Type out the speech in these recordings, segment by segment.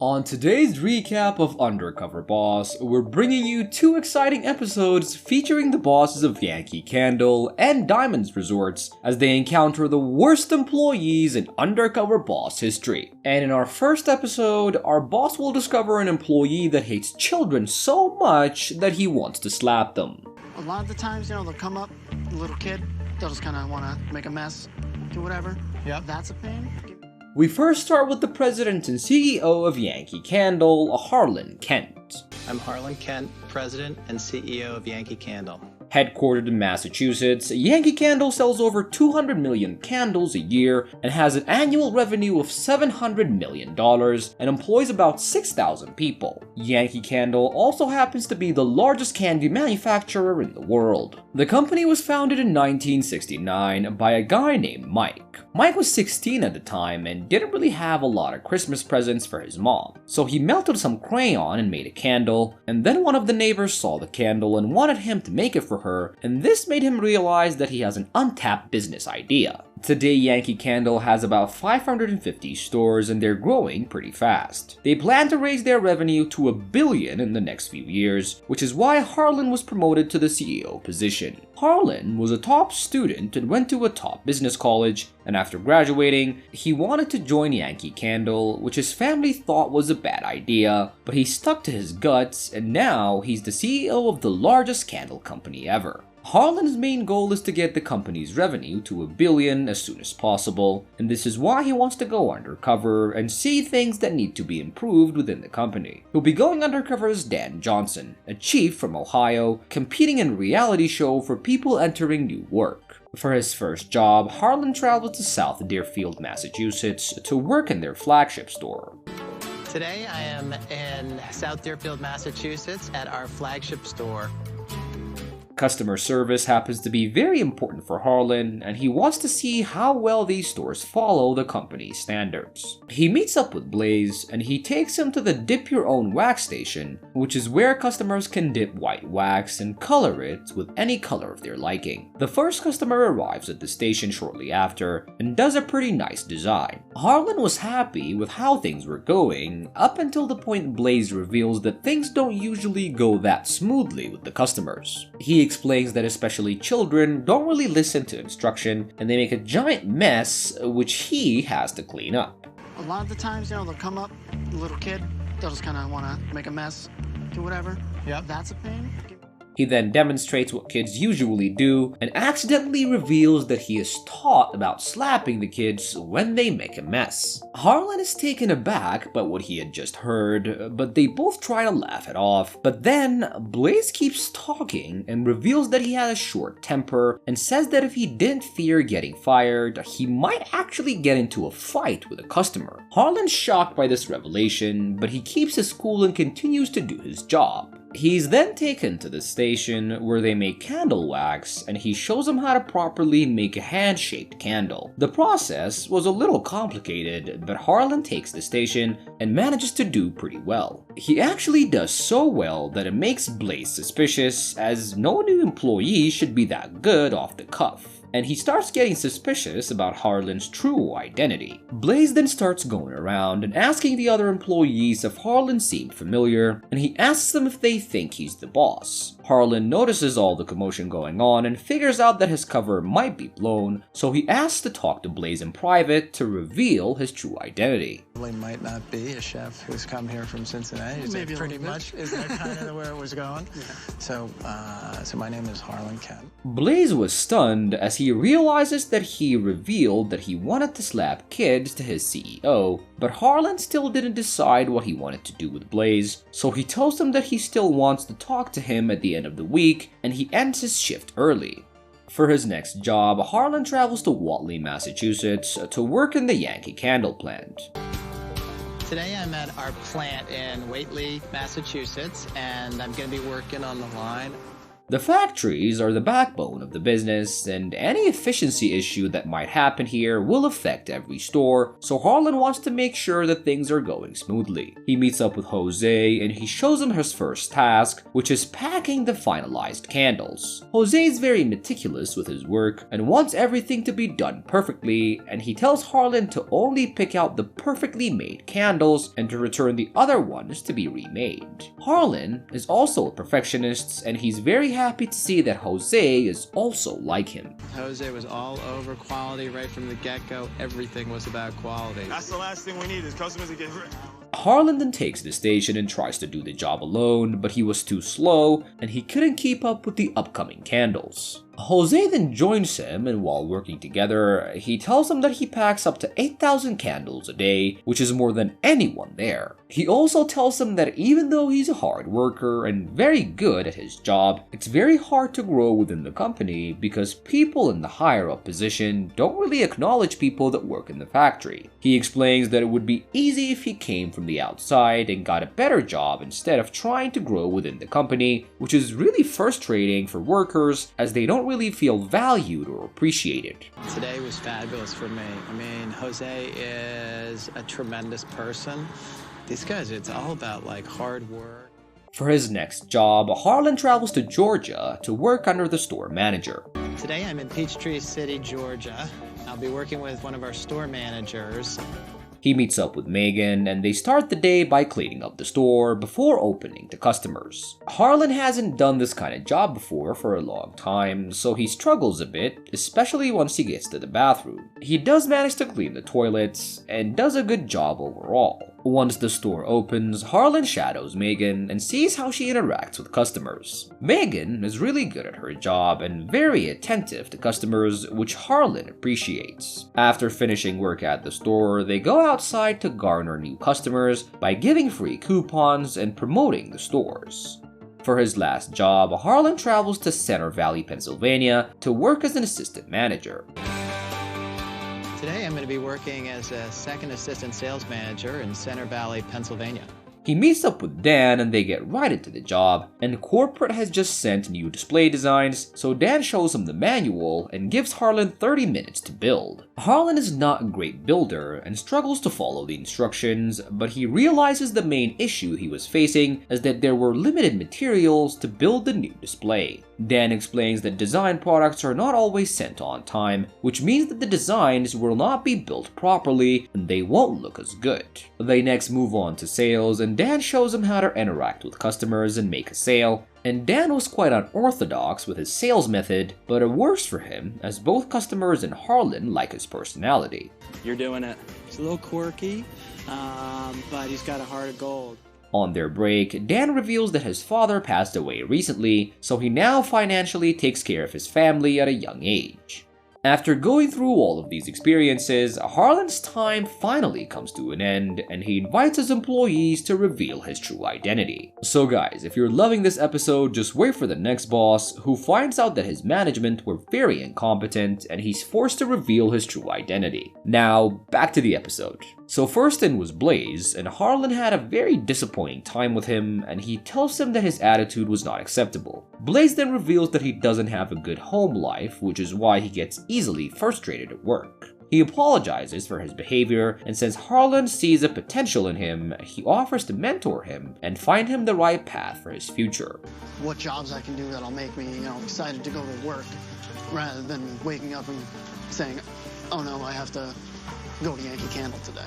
On today's recap of Undercover Boss, we're bringing you two exciting episodes featuring the bosses of Yankee Candle and Diamonds Resorts as they encounter the worst employees in Undercover Boss history. And in our first episode, our boss will discover an employee that hates children so much that he wants to slap them. A lot of the times, they'll come up, a little kid, they'll just kind of want to make a mess, do whatever. Yep. That's a pain. We first start with the president and CEO of Yankee Candle, Harlan Kent. I'm Harlan Kent, president and CEO of Yankee Candle. Headquartered in Massachusetts, Yankee Candle sells over 200 million candles a year and has an annual revenue of $700 million and employs about 6,000 people. Yankee Candle also happens to be the largest candy manufacturer in the world. The company was founded in 1969 by a guy named Mike. Mike was 16 at the time and didn't really have a lot of Christmas presents for his mom, so he melted some crayon and made a candle, and then one of the neighbors saw the candle and wanted him to make it for her, and this made him realize that he has an untapped business idea. Today, Yankee Candle has about 550 stores and they're growing pretty fast. They plan to raise their revenue to $1 billion in the next few years, which is why Harlan was promoted to the CEO position. Harlan was a top student and went to a top business college, and after graduating, he wanted to join Yankee Candle, which his family thought was a bad idea, but he stuck to his guts, and now he's the CEO of the largest candle company ever. Harlan's main goal is to get the company's revenue to $1 billion as soon as possible, and this is why he wants to go undercover and see things that need to be improved within the company. He'll be going undercover as Dan Johnson, a chief from Ohio, competing in a reality show for people entering new work. For his first job, Harlan traveled to South Deerfield, Massachusetts to work in their Flagship store. Today I am in South Deerfield, Massachusetts at our Flagship store. Customer service happens to be very important for Harlan, and he wants to see how well these stores follow the company's standards. He meets up with Blaze, and he takes him to the Dip Your Own Wax station, which is where customers can dip white wax and color it with any color of their liking. The first customer arrives at the station shortly after, and does a pretty nice design. Harlan was happy with how things were going, up until the point Blaze reveals that things don't usually go that smoothly with the customers. He explains that especially children don't really listen to instruction and they make a giant mess which he has to clean up. A lot of the times, they'll come up, a little kid, they'll just kind of want to make a mess, do whatever. Yep. That's a pain. He then demonstrates what kids usually do and accidentally reveals that he is taught about slapping the kids when they make a mess. Harlan is taken aback by what he had just heard, but they both try to laugh it off. But then Blaze keeps talking and reveals that he has a short temper and says that if he didn't fear getting fired, he might actually get into a fight with a customer. Harlan's shocked by this revelation, but he keeps his cool and continues to do his job. He's then taken to the station where they make candle wax, and he shows them how to properly make a hand-shaped candle. The process was a little complicated, but Harlan takes the station and manages to do pretty well. He actually does so well that it makes Blaze suspicious, as no new employee should be that good off the cuff. And he starts getting suspicious about Harlan's true identity. Blaze then starts going around and asking the other employees if Harlan seemed familiar, and he asks them if they think he's the boss. Harlan notices all the commotion going on and figures out that his cover might be blown, so he asks to talk to Blaze in private to reveal his true identity. Might not be a chef who's come here from Cincinnati. Is that pretty much? Is that kind of where it was going? Yeah. So my name is Harlan Kent. Blaze was stunned as he realizes that he revealed that he wanted to slap kids to his CEO, but Harlan still didn't decide what he wanted to do with Blaze, so he tells him that he still wants to talk to him at the end of the week, and he ends his shift early. For his next job, Harlan travels to Whately, Massachusetts to work in the Yankee Candle plant. Today I'm at our plant in Whately, Massachusetts, and I'm going to be working on the line. The factories are the backbone of the business, and any efficiency issue that might happen here will affect every store, so Harlan wants to make sure that things are going smoothly. He meets up with Jose and he shows him his first task, which is packing the finalized candles. Jose is very meticulous with his work and wants everything to be done perfectly, and he tells Harlan to only pick out the perfectly made candles and to return the other ones to be remade. Harlan is also a perfectionist, and he's very happy to see that Jose is also like him. Jose was all over quality right from the get-go. Everything was about quality. That's the last thing we need is customers to get hurt. Harlan then takes the station and tries to do the job alone, but he was too slow and he couldn't keep up with the upcoming candles. Jose then joins him, and while working together, he tells him that he packs up to 8,000 candles a day, which is more than anyone there. He also tells him that even though he's a hard worker and very good at his job, it's very hard to grow within the company because people in the higher up position don't really acknowledge people that work in the factory. He explains that it would be easy if he came from the outside and got a better job instead of trying to grow within the company, which is really frustrating for workers as they don't really feel valued or appreciated. Today was fabulous for me. I mean, Jose is a tremendous person. These guys, it's all about like hard work. For his next job, Harlan travels to Georgia to work under the store manager. Today I'm in Peachtree City, Georgia. I'll be working with one of our store managers. He meets up with Megan and they start the day by cleaning up the store before opening to customers. Harlan hasn't done this kind of job before for a long time, so he struggles a bit, especially once he gets to the bathroom. He does manage to clean the toilets and does a good job overall. Once the store opens, Harlan shadows Megan and sees how she interacts with customers. Megan is really good at her job and very attentive to customers, which Harlan appreciates. After finishing work at the store, they go outside to garner new customers by giving free coupons and promoting the stores. For his last job, Harlan travels to Center Valley, Pennsylvania to work as an assistant manager. Today I'm going to be working as a second assistant sales manager in Center Valley, Pennsylvania. He meets up with Dan and they get right into the job, and corporate has just sent new display designs, so Dan shows him the manual and gives Harlan 30 minutes to build. Harlan is not a great builder and struggles to follow the instructions, but he realizes the main issue he was facing is that there were limited materials to build the new display. Dan explains that design products are not always sent on time, which means that the designs will not be built properly and they won't look as good. They next move on to sales, and Dan shows him how to interact with customers and make a sale. And Dan was quite unorthodox with his sales method, but it works for him as both customers and Harlan like his personality. You're doing it. It's a little quirky, but he's got a heart of gold. On their break, Dan reveals that his father passed away recently, so he now financially takes care of his family at a young age. After going through all of these experiences, Harlan's time finally comes to an end, and he invites his employees to reveal his true identity. So guys, if you're loving this episode, just wait for the next boss, who finds out that his management were very incompetent and he's forced to reveal his true identity. Now, back to the episode. So first in was Blaze, and Harlan had a very disappointing time with him, and he tells him that his attitude was not acceptable. Blaze then reveals that he doesn't have a good home life, which is why he gets easily frustrated at work. He apologizes for his behavior, and since Harlan sees a potential in him, he offers to mentor him and find him the right path for his future. What jobs I can do that'll make me, excited to go to work, rather than waking up and saying, oh no, I have to go to Yankee Candle today.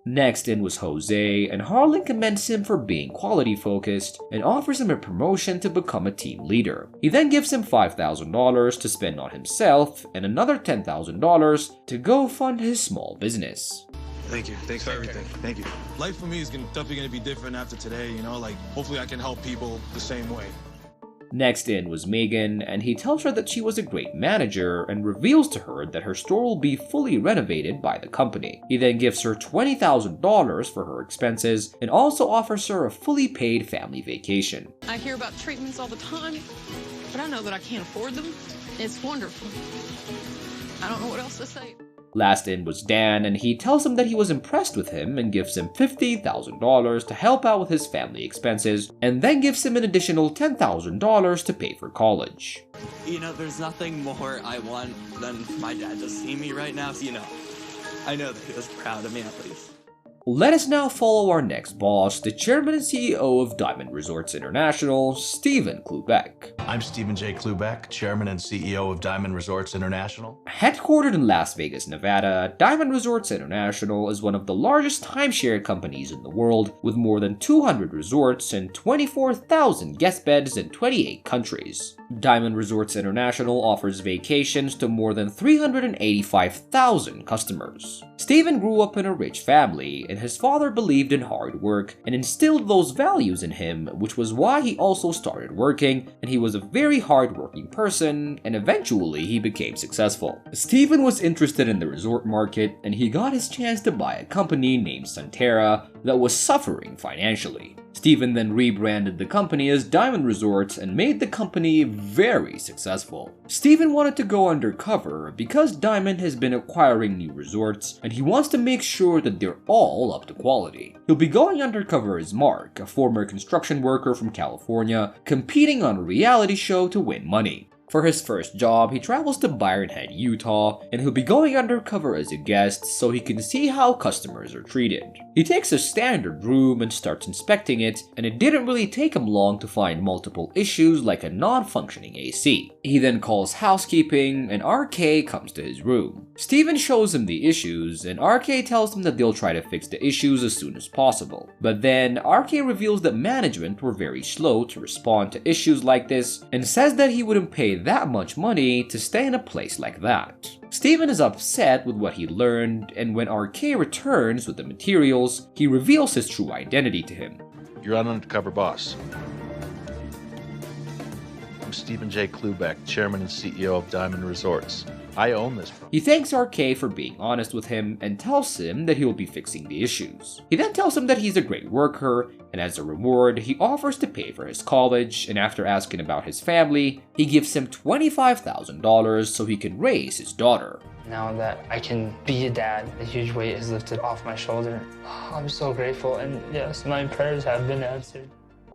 Next in was Jose, and Harlan commends him for being quality focused and offers him a promotion to become a team leader. He then gives him $5,000 to spend on himself and another $10,000 to go fund his small business. Thank you. Thanks for everything. Thank you. Life for me is definitely going to be different after today, hopefully I can help people the same way. Next in was Megan, and he tells her that she was a great manager and reveals to her that her store will be fully renovated by the company. He then gives her $20,000 for her expenses and also offers her a fully paid family vacation. I hear about treatments all the time, but I know that I can't afford them. It's wonderful. I don't know what else to say. Last in was Dan, and he tells him that he was impressed with him and gives him $50,000 to help out with his family expenses, and then gives him an additional $10,000 to pay for college. You know, there's nothing more I want than for my dad to see me right now. So, I know that he was proud of me at least. Let us now follow our next boss, the chairman and CEO of Diamond Resorts International, Stephen Klubeck. I'm Stephen J. Klubeck, chairman and CEO of Diamond Resorts International. Headquartered in Las Vegas, Nevada, Diamond Resorts International is one of the largest timeshare companies in the world, with more than 200 resorts and 24,000 guest beds in 28 countries. Diamond Resorts International offers vacations to more than 385,000 customers. Stephen grew up in a rich family, and his father believed in hard work and instilled those values in him, which was why he also started working, and he was a very hard-working person, and eventually he became successful. Stephen was interested in the resort market, and he got his chance to buy a company named Sunterra that was suffering financially. Stephen then rebranded the company as Diamond Resorts and made the company very successful. Stephen wanted to go undercover because Diamond has been acquiring new resorts and he wants to make sure that they're all up to quality. He'll be going undercover as Mark, a former construction worker from California, competing on a reality show to win money. For his first job, he travels to Byron Head, Utah, and he'll be going undercover as a guest so he can see how customers are treated. He takes a standard room and starts inspecting it, and it didn't really take him long to find multiple issues like a non-functioning AC. He then calls housekeeping, and RK comes to his room. Stephen shows him the issues, and RK tells him that they'll try to fix the issues as soon as possible. But then, RK reveals that management were very slow to respond to issues like this, and says that he wouldn't pay that much money to stay in a place like that. Stephen is upset with what he learned, and when RK returns with the materials, he reveals his true identity to him. You're on Undercover Boss. I'm Stephen J. Klubeck, chairman and CEO of Diamond Resorts. I own this. He thanks RK for being honest with him and tells him that he'll be fixing the issues. He then tells him that he's a great worker, and as a reward, he offers to pay for his college, and after asking about his family, he gives him $25,000 so he can raise his daughter. Now that I can be a dad, a huge weight is lifted off my shoulder. I'm so grateful, and yes, my prayers have been answered.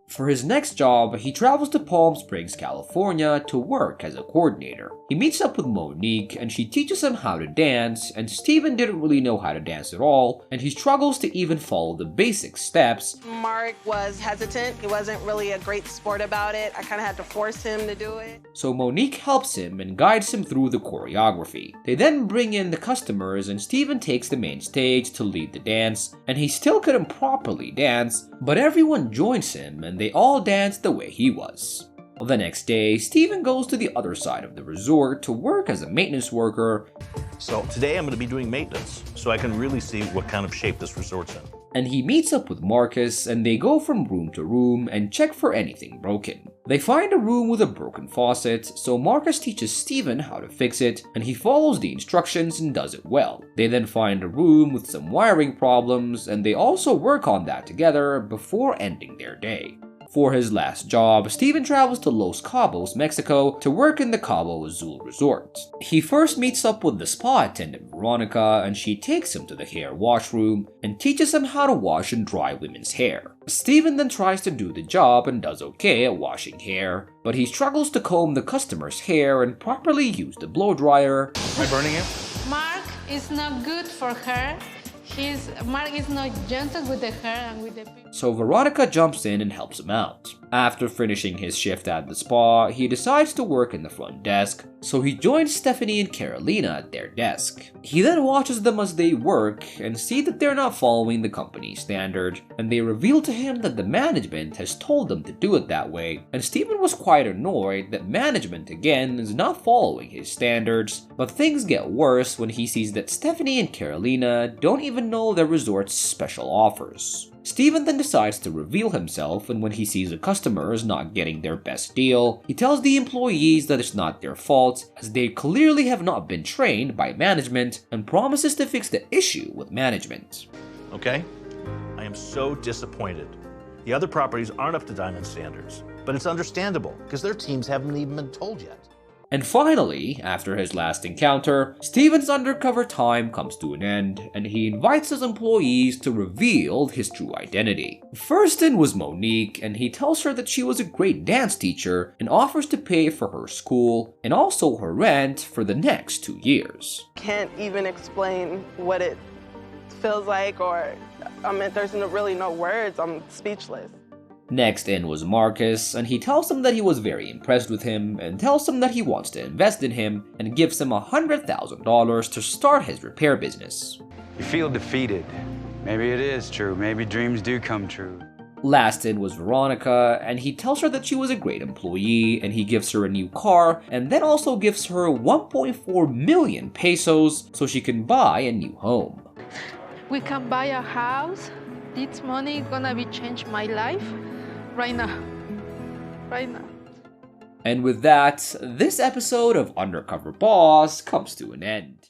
For his next job, he travels to Palm Springs, California to work as a coordinator. He meets up with Monique and she teaches him how to dance, and Stephen didn't really know how to dance at all, and he struggles to even follow the basic steps. Mark was hesitant. He wasn't really a great sport about it. I kind of had to force him to do it. So Monique helps him and guides him through the choreography. They then bring in the customers and Stephen takes the main stage to lead the dance, and he still couldn't properly dance, but everyone joins him and they all dance the way he was. The next day, Stephen goes to the other side of the resort to work as a maintenance worker. So today I'm going to be doing maintenance so I can really see what kind of shape this resort's in. And he meets up with Marcus and they go from room to room and check for anything broken. They find a room with a broken faucet, so Marcus teaches Stephen how to fix it, and he follows the instructions and does it well. They then find a room with some wiring problems, and they also work on that together before ending their day. For his last job, Stephen travels to Los Cabos, Mexico to work in the Cabo Azul Resort. He first meets up with the spa attendant Veronica, and she takes him to the hair washroom and teaches him how to wash and dry women's hair. Stephen then tries to do the job and does okay at washing hair, but he struggles to comb the customer's hair and properly use the blow dryer. Am I burning you? Mark is not good for her. Mark is not gentle with the hair and with the people. So Veronica jumps in and helps him out. After finishing his shift at the spa, he decides to work in the front desk, so he joins Stephanie and Carolina at their desk. He then watches them as they work and see that they're not following the company's standard, and they reveal to him that the management has told them to do it that way, and Stephen was quite annoyed that management again is not following his standards, but things get worse when he sees that Stephanie and Carolina don't even know their resort's special offers. Stephen then decides to reveal himself, and when he sees a customer is not getting their best deal, he tells the employees that it's not their fault, as they clearly have not been trained by management, and promises to fix the issue with management. Okay? I am so disappointed. The other properties aren't up to Diamond standards, but it's understandable because their teams haven't even been told yet. And finally, after his last encounter, Steven's undercover time comes to an end, and he invites his employees to reveal his true identity. First in was Monique, and he tells her that she was a great dance teacher and offers to pay for her school and also her rent for the next 2 years. Can't even explain what it feels like, or there's really no words. I'm speechless. Next in was Marcus, and he tells him that he was very impressed with him and tells him that he wants to invest in him and gives him $100,000 to start his repair business. You feel defeated. Maybe it is true. Maybe dreams do come true. Last in was Veronica, and he tells her that she was a great employee and he gives her a new car and then also gives her 1.4 million pesos so she can buy a new home. We can buy a house. This money gonna be change my life right now. Right now. And with that, this episode of Undercover Boss comes to an end.